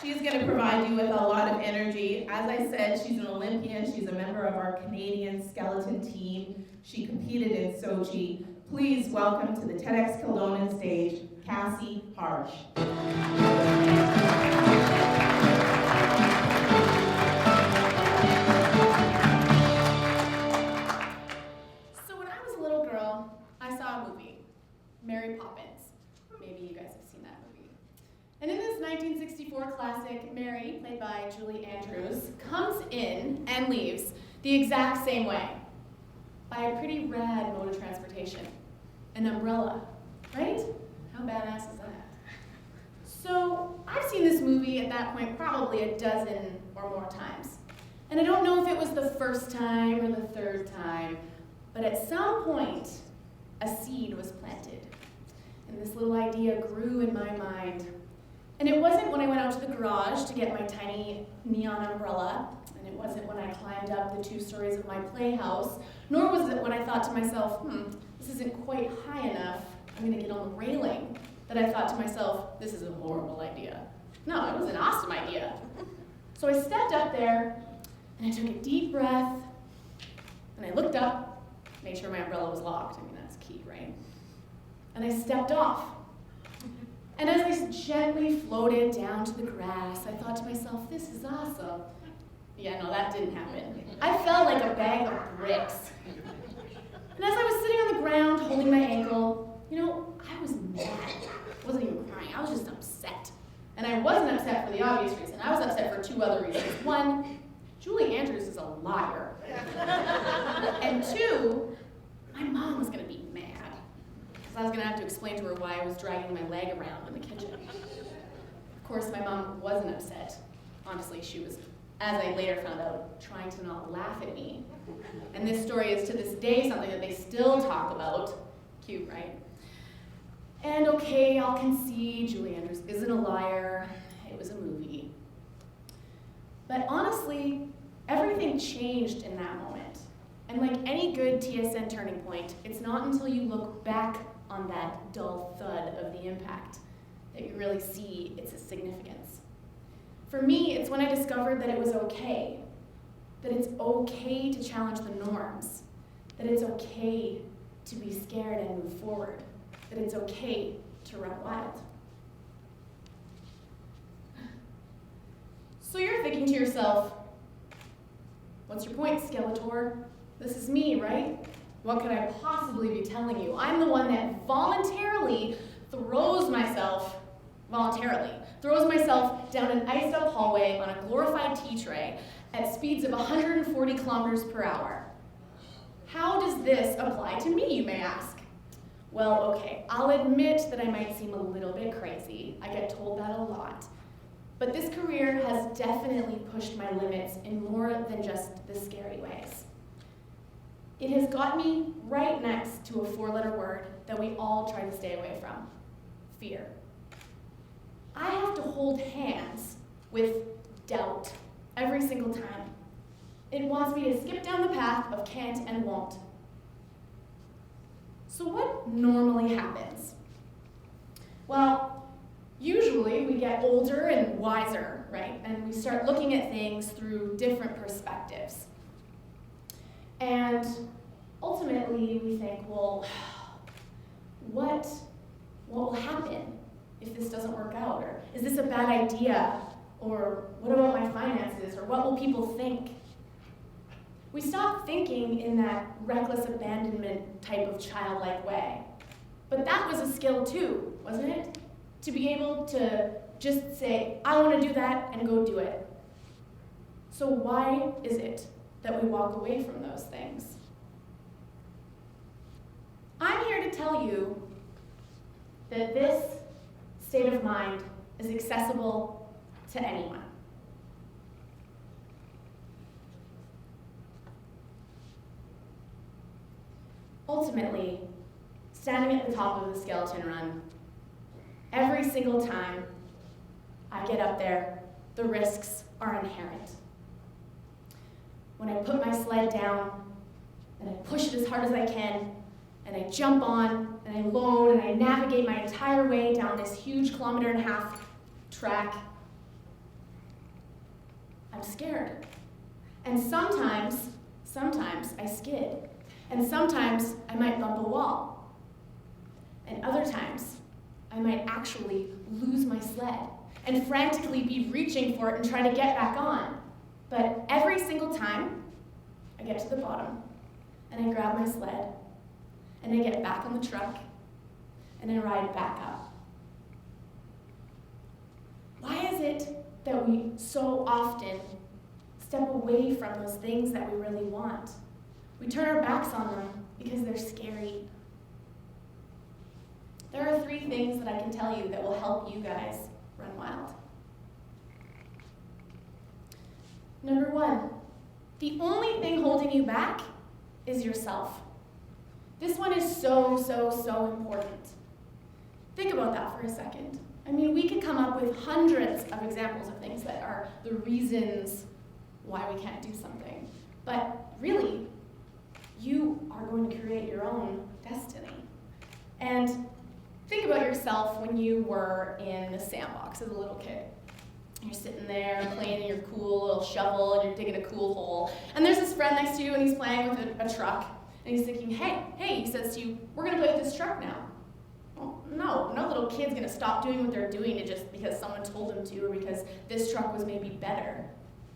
She's going to provide you with a lot of energy. As I said, she's an Olympian. She's a member of our Canadian skeleton team. She competed in Sochi. Please welcome to the TEDxKildonan stage, Cassie Hawrysh. So when I was a little girl, I saw a movie, Mary Poppins. Maybe you guys have seen that movie. And in this 1964 classic, Mary, played by Julie Andrews, comes in and leaves the exact same way, by a pretty rad mode of transportation, an umbrella, right? How badass is that? So I've seen this movie at that point probably a dozen or more times. And I don't know if it was the first time or the third time, but at some point, a seed was planted. And this little idea grew in my mind. And it wasn't when I went out to the garage to get my tiny neon umbrella, and it wasn't when I climbed up the 2 stories of my playhouse, nor was it when I thought to myself, this isn't quite high enough, I'm gonna get on the railing, that I thought to myself, this is a horrible idea. No, it was an awesome idea. So I stepped up there, and I took a deep breath, and I looked up, made sure my umbrella was locked. I mean, that's key, right? And I stepped off. And as I gently floated down to the grass, I thought to myself, this is awesome. Yeah, no, that didn't happen. I felt like a bag of bricks. And as I was sitting on the ground, holding my ankle, I was mad. I wasn't even crying, I was just upset. And I wasn't upset for the obvious reason. I was upset for 2 other reasons. 1, Julie Andrews is a liar. And 2, my mom was gonna be mad. I was going to have to explain to her why I was dragging my leg around in the kitchen. Of course, my mom wasn't upset. Honestly, she was, as I later found out, trying to not laugh at me. And this story is to this day something that they still talk about. Cute, right? And okay, I'll concede Julie Andrews isn't a liar. It was a movie. But honestly, everything changed in that moment. And like any good TSN turning point, it's not until you look back on that dull thud of the impact that you really see its significance. For me, it's when I discovered that it was okay, that it's okay to challenge the norms, that it's okay to be scared and move forward, that it's okay to run wild. So you're thinking to yourself, what's your point, Skeletor? This is me, right? What could I possibly be telling you? I'm the one that voluntarily throws myself down an iced-out hallway on a glorified tea tray at speeds of 140 kilometers per hour. How does this apply to me, you may ask? Well, okay, I'll admit that I might seem a little bit crazy. I get told that a lot. But this career has definitely pushed my limits in more than just the scary ways. It has got me right next to a 4-letter word that we all try to stay away from: fear. I have to hold hands with doubt every single time. It wants me to skip down the path of can't and won't. So what normally happens? Well, usually we get older and wiser, right? And we start looking at things through different perspectives. And ultimately, we think, well, what will happen if this doesn't work out? Or is this a bad idea? Or what about my finances? Or what will people think? We stop thinking in that reckless abandonment type of childlike way. But that was a skill too, wasn't it? To be able to just say, I want to do that, and go do it. So why is it that we walk away from those things? I'm here to tell you that this state of mind is accessible to anyone. Ultimately, standing at the top of the skeleton run, every single time I get up there, the risks are inherent. When I put my sled down, and I push it as hard as I can, and I jump on, and I load, and I navigate my entire way down this huge 1.5 kilometer track, I'm scared. And sometimes I skid. And sometimes I might bump a wall. And other times, I might actually lose my sled and frantically be reaching for it and trying to get back on. But every single time, I get to the bottom, and I grab my sled, and I get back on the truck, and I ride back up. Why is it that we so often step away from those things that we really want? We turn our backs on them because they're scary. There are 3 things that I can tell you that will help you guys run wild. Number 1, the only thing holding you back is yourself. This one is so important. Think about that for a second. I mean, we could come up with hundreds of examples of things that are the reasons why we can't do something. But really, you are going to create your own destiny. And think about yourself when you were in the sandbox as a little kid. You're sitting there playing in your cool little shovel and you're digging a cool hole. And there's this friend next to you and he's playing with a truck. And he's thinking, hey, he says to you, we're gonna play with this truck now. Well, no little kid's gonna stop doing what they're doing just because someone told them to or because this truck was maybe better.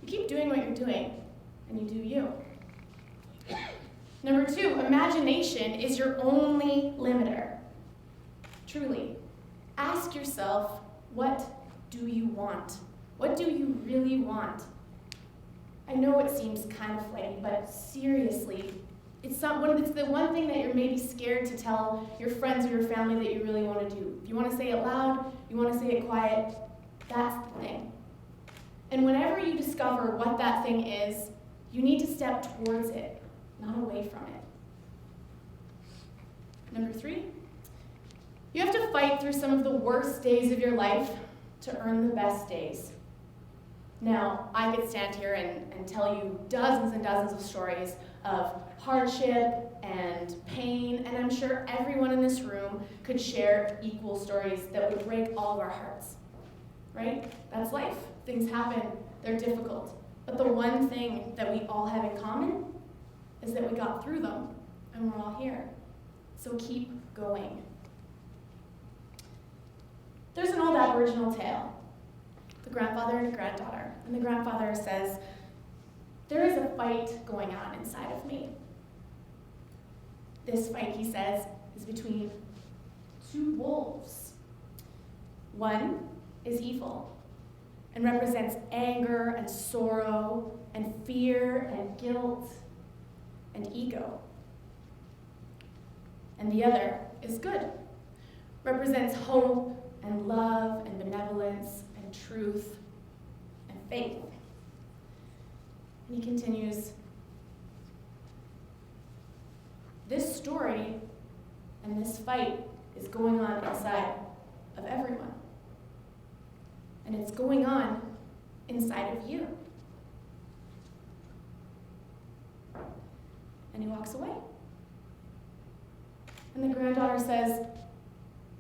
You keep doing what you're doing and you do you. Number 2, imagination is your only limiter. Truly, ask yourself, what do you want? What do you really want? I know it seems kind of flighty, but seriously, it's the one thing that you're maybe scared to tell your friends or your family that you really want to do. If you want to say it loud, you want to say it quiet, that's the thing. And whenever you discover what that thing is, you need to step towards it, not away from it. Number 3, you have to fight through some of the worst days of your life to earn the best days. Now, I could stand here and tell you dozens and dozens of stories of hardship and pain, and I'm sure everyone in this room could share equal stories that would break all of our hearts, right? That's life. Things happen. They're difficult. But the one thing that we all have in common is that we got through them, and we're all here. So keep going. There's an old Aboriginal tale, the grandfather and a granddaughter. And the grandfather says, there is a fight going on inside of me. This fight, he says, is between 2 wolves. One is evil and represents anger and sorrow and fear and guilt and ego. And the other is good, represents hope and love and benevolence and truth and faith. And he continues, this story and this fight is going on inside of everyone. And it's going on inside of you. And he walks away. And the granddaughter says,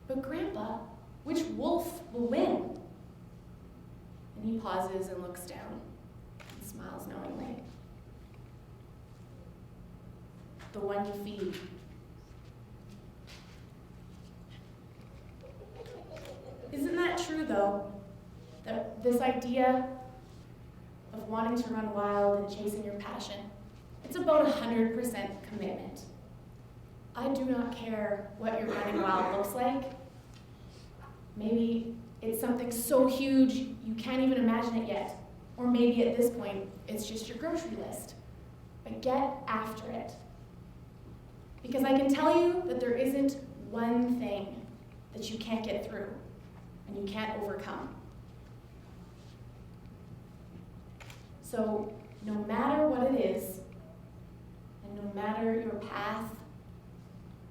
but Grandpa, which wolf will win? And he pauses and looks down and smiles knowingly. The one you feed. Isn't that true, though? That this idea of wanting to run wild and chasing your passion, it's about 100% commitment. I do not care what your running wild looks like. Maybe it's something so huge you can't even imagine it yet. Or maybe at this point, it's just your grocery list. But get after it. Because I can tell you that there isn't one thing that you can't get through and you can't overcome. So no matter what it is, and no matter your path,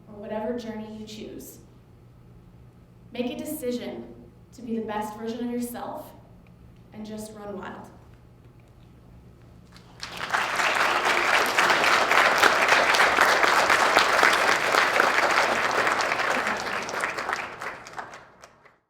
or whatever journey you choose, make a decision to be the best version of yourself and just run wild.